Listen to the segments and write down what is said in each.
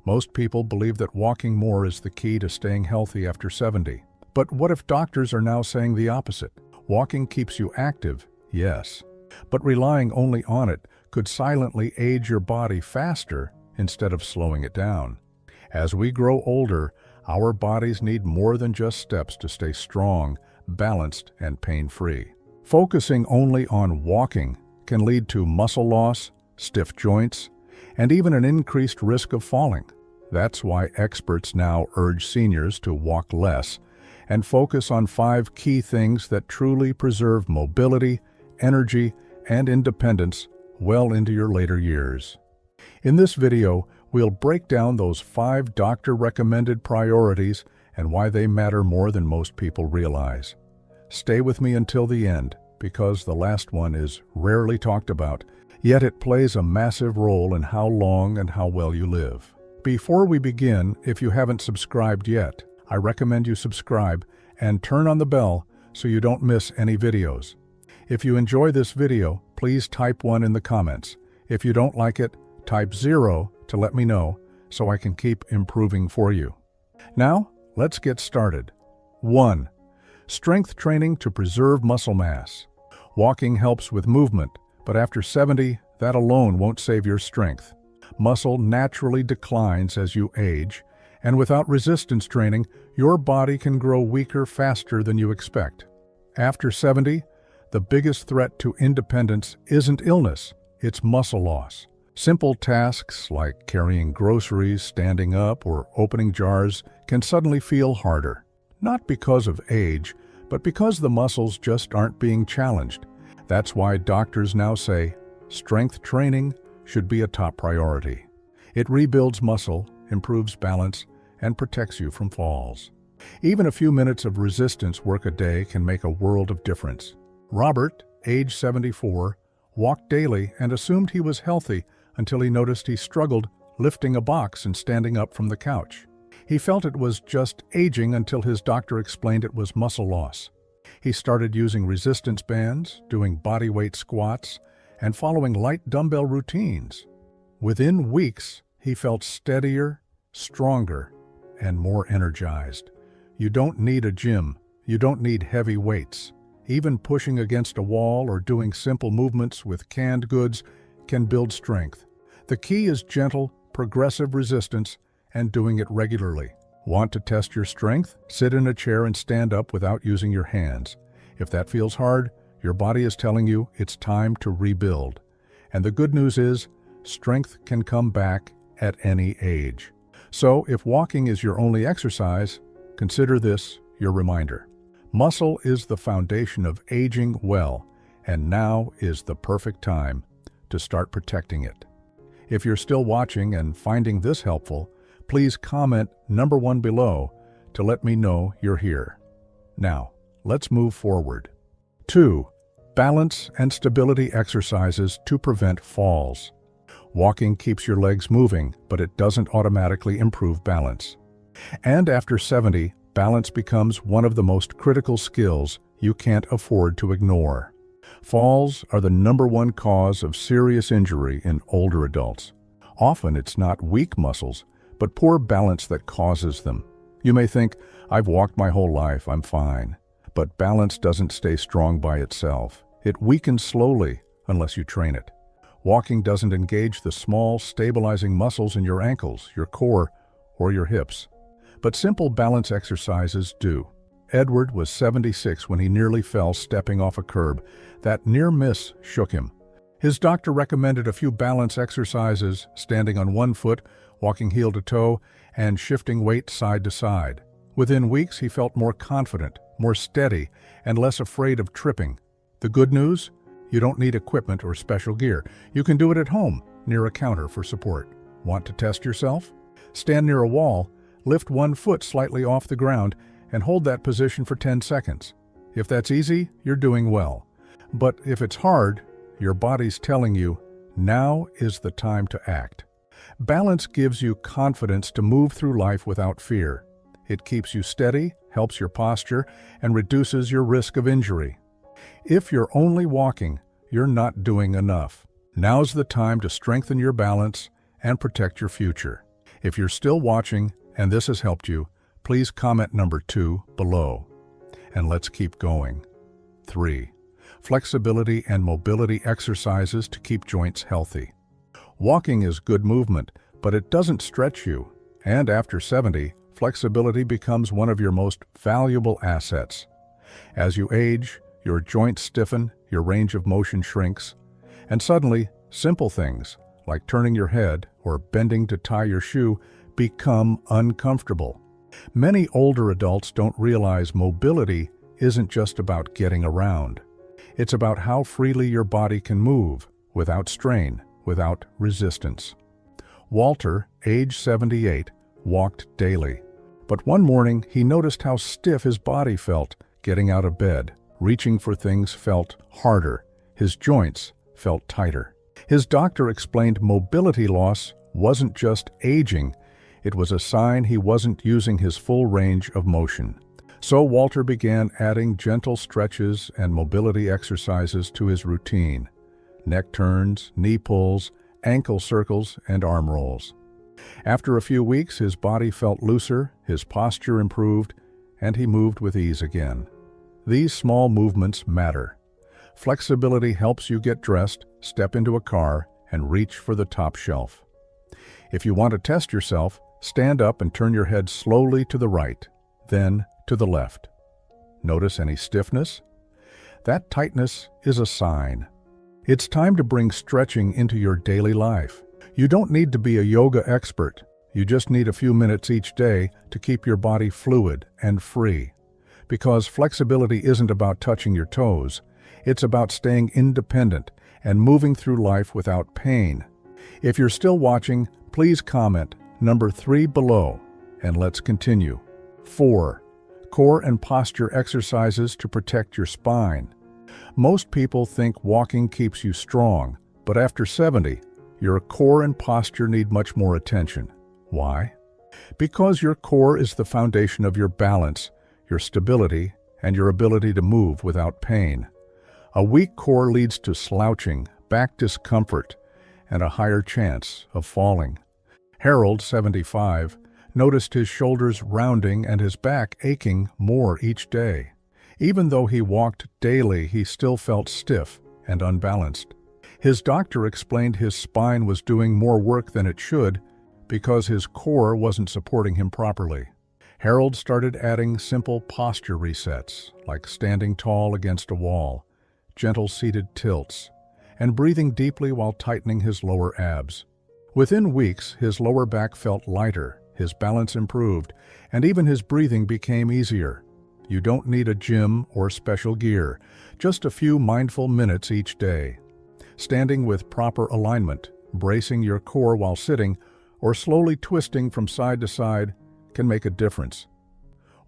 Most people believe that walking more is the key to staying healthy after 70. But what if doctors are now saying the opposite? Walking keeps you active, yes, but relying only on it could silently age your body faster instead of slowing it down. As we grow older, our bodies need more than just steps to stay strong, balanced, and pain-free. Focusing only on walking can lead to muscle loss, stiff joints, and even an increased risk of falling. That's why experts now urge seniors to walk less and focus on 5 key things that truly preserve mobility, energy, and independence well into your later years. In this video, we'll break down those 5 doctor-recommended priorities and why they matter more than most people realize. Stay with me until the end, because the last one is rarely talked about, yet it plays a massive role in how long and how well you live. Before we begin, if you haven't subscribed yet, I recommend you subscribe and turn on the bell so you don't miss any videos. If you enjoy this video, please type 1 in the comments. If you don't like it, type 0 to let me know so I can keep improving for you. Now, let's get started. 1. Strength training to preserve muscle mass. Walking helps with movement, but after 70, that alone won't save your strength. Muscle naturally declines as you age, and without resistance training, your body can grow weaker faster than you expect. After 70, the biggest threat to independence isn't illness, it's muscle loss. Simple tasks like carrying groceries, standing up, or opening jars can suddenly feel harder. Not because of age, but because the muscles just aren't being challenged. That's why doctors now say strength training should be a top priority. It rebuilds muscle, improves balance, and protects you from falls. Even a few minutes of resistance work a day can make a world of difference. Robert, age 74, walked daily and assumed he was healthy until he noticed he struggled lifting a box and standing up from the couch. He felt it was just aging until his doctor explained it was muscle loss. He started using resistance bands, doing bodyweight squats, and following light dumbbell routines. Within weeks, he felt steadier, stronger, and more energized. You don't need a gym. You don't need heavy weights. Even pushing against a wall or doing simple movements with canned goods can build strength. The key is gentle, progressive resistance and doing it regularly. Want to test your strength? Sit in a chair and stand up without using your hands. If that feels hard, your body is telling you it's time to rebuild. And the good news is, strength can come back at any age. So if walking is your only exercise, consider this your reminder. Muscle is the foundation of aging well, and now is the perfect time to start protecting it. If you're still watching and finding this helpful, please comment number 1 below to let me know you're here. Now, let's move forward. 2. Balance and stability exercises to prevent falls. Walking keeps your legs moving, but it doesn't automatically improve balance. And after 70, balance becomes one of the most critical skills you can't afford to ignore. Falls are the number 1 cause of serious injury in older adults. Often it's not weak muscles, but poor balance that causes them. You may think, I've walked my whole life, I'm fine. But balance doesn't stay strong by itself. It weakens slowly unless you train it. Walking doesn't engage the small, stabilizing muscles in your ankles, your core, or your hips. But simple balance exercises do. Edward was 76 when he nearly fell stepping off a curb. That near miss shook him. His doctor recommended a few balance exercises, standing on one foot, walking heel to toe, and shifting weight side to side. Within weeks, he felt more confident, more steady, and less afraid of tripping. The good news? You don't need equipment or special gear. You can do it at home, near a counter for support. Want to test yourself? Stand near a wall, lift one foot slightly off the ground, and hold that position for 10 seconds. If that's easy, you're doing well. But if it's hard, your body's telling you, now is the time to act. Balance gives you confidence to move through life without fear. It keeps you steady, helps your posture, and reduces your risk of injury. If you're only walking, you're not doing enough. Now's the time to strengthen your balance and protect your future. If you're still watching and this has helped you, please comment number 2 below. And let's keep going. 3. Flexibility and mobility exercises to keep joints healthy. Walking is good movement, but it doesn't stretch you. And after 70, flexibility becomes one of your most valuable assets. As you age, your joints stiffen, your range of motion shrinks, and suddenly, simple things like turning your head or bending to tie your shoe become uncomfortable. Many older adults don't realize mobility isn't just about getting around. It's about how freely your body can move, without strain, without resistance. Walter, age 78, walked daily. But one morning, he noticed how stiff his body felt getting out of bed. Reaching for things felt harder. His joints felt tighter. His doctor explained mobility loss wasn't just aging. It was a sign he wasn't using his full range of motion. So Walter began adding gentle stretches and mobility exercises to his routine. Neck turns, knee pulls, ankle circles, and arm rolls. After a few weeks, his body felt looser, his posture improved, and he moved with ease again. These small movements matter. Flexibility helps you get dressed, step into a car, and reach for the top shelf. If you want to test yourself, stand up and turn your head slowly to the right, then to the left. Notice any stiffness? That tightness is a sign. It's time to bring stretching into your daily life. You don't need to be a yoga expert. You just need a few minutes each day to keep your body fluid and free. Because flexibility isn't about touching your toes. It's about staying independent and moving through life without pain. If you're still watching, please comment number 3 below, and let's continue. 4. Core and posture exercises to protect your spine. Most people think walking keeps you strong, but after 70, your core and posture need much more attention. Why? Because your core is the foundation of your balance, your stability, and your ability to move without pain. A weak core leads to slouching, back discomfort, and a higher chance of falling. Harold, 75, noticed his shoulders rounding and his back aching more each day. Even though he walked daily, he still felt stiff and unbalanced. His doctor explained his spine was doing more work than it should because his core wasn't supporting him properly. Harold started adding simple posture resets, like standing tall against a wall, gentle seated tilts, and breathing deeply while tightening his lower abs. Within weeks, his lower back felt lighter, his balance improved, and even his breathing became easier. You don't need a gym or special gear, just a few mindful minutes each day. Standing with proper alignment, bracing your core while sitting, or slowly twisting from side to side can make a difference.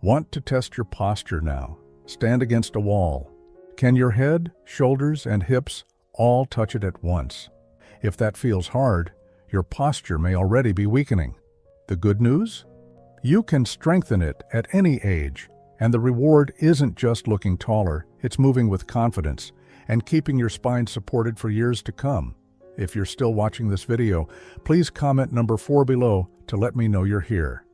Want to test your posture now? Stand against a wall. Can your head, shoulders, and hips all touch it at once? If that feels hard, your posture may already be weakening. The good news? You can strengthen it at any age, and the reward isn't just looking taller, it's moving with confidence and keeping your spine supported for years to come. If you're still watching this video, please comment number 4 below to let me know you're here.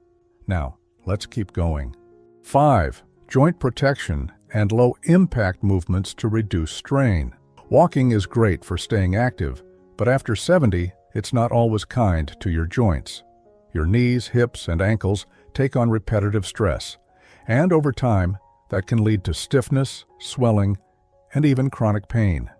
Now, let's keep going. 5. Joint protection and low-impact movements to reduce strain. Walking is great for staying active, but after 70, it's not always kind to your joints. Your knees, hips, and ankles take on repetitive stress, and over time, that can lead to stiffness, swelling, and even chronic pain.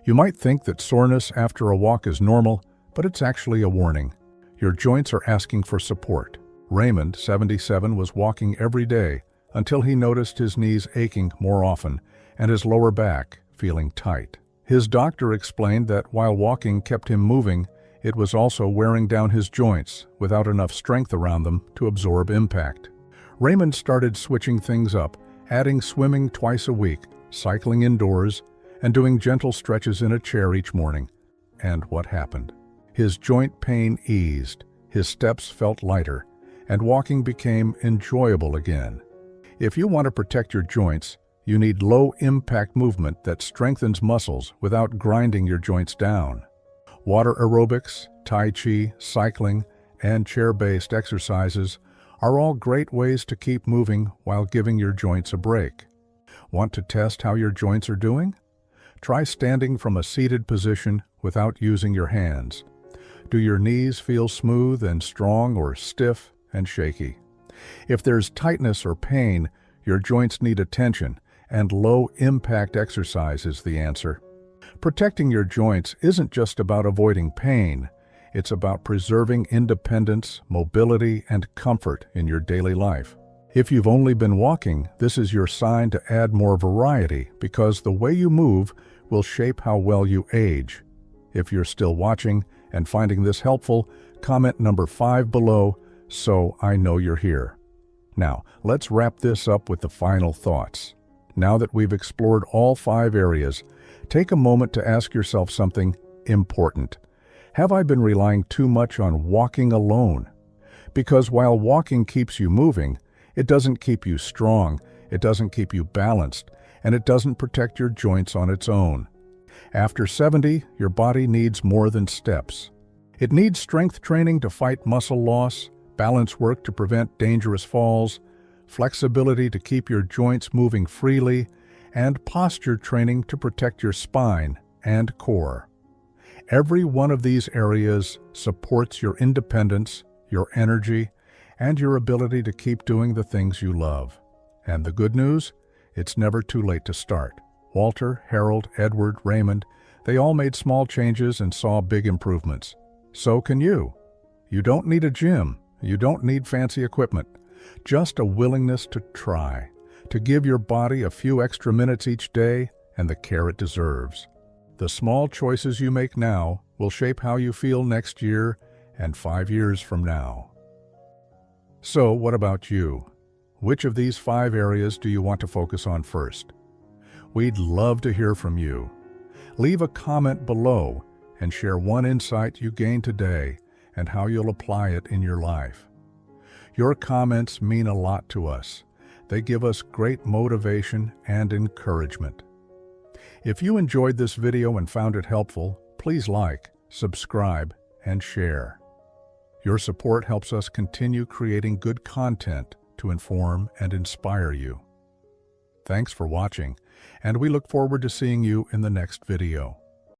You might think that soreness after a walk is normal, but it's actually a warning. Your joints are asking for support. Raymond, 77, was walking every day until he noticed his knees aching more often and his lower back feeling tight. His doctor explained that while walking kept him moving, it was also wearing down his joints without enough strength around them to absorb impact. Raymond started switching things up, adding swimming twice a week, cycling indoors, and doing gentle stretches in a chair each morning. And what happened? His joint pain eased, his steps felt lighter, and walking became enjoyable again. If you want to protect your joints, you need low-impact movement that strengthens muscles without grinding your joints down. Water aerobics, tai chi, cycling, and chair-based exercises are all great ways to keep moving while giving your joints a break. Want to test how your joints are doing? Try standing from a seated position without using your hands. Do your knees feel smooth and strong or stiff and shaky? If there's tightness or pain, your joints need attention, and low-impact exercise is the answer. Protecting your joints isn't just about avoiding pain. It's about preserving independence, mobility, and comfort in your daily life. If you've only been walking, this is your sign to add more variety, because the way you move will shape how well you age. If you're still watching and finding this helpful, comment number 5 below so I know you're here. Now, let's wrap this up with the final thoughts. Now that we've explored all 5 areas, take a moment to ask yourself something important. Have I been relying too much on walking alone? Because while walking keeps you moving, it doesn't keep you strong, it doesn't keep you balanced, and it doesn't protect your joints on its own. After 70, your body needs more than steps. It needs strength training to fight muscle loss, balance work to prevent dangerous falls, flexibility to keep your joints moving freely, and posture training to protect your spine and core. Every one of these areas supports your independence, your energy, and your ability to keep doing the things you love. And the good news? It's never too late to start. Walter, Harold, Edward, Raymond, they all made small changes and saw big improvements. So can you. You don't need a gym. You don't need fancy equipment. Just a willingness to try, to give your body a few extra minutes each day and the care it deserves. The small choices you make now will shape how you feel next year and 5 years from now. So, what about you? Which of these 5 areas do you want to focus on first? We'd love to hear from you. Leave a comment below and share one insight you gained today and how you'll apply it in your life. Your comments mean a lot to us. They give us great motivation and encouragement. If you enjoyed this video and found it helpful, please like, subscribe, and share. Your support helps us continue creating good content to inform and inspire you. Thanks for watching, and we look forward to seeing you in the next video.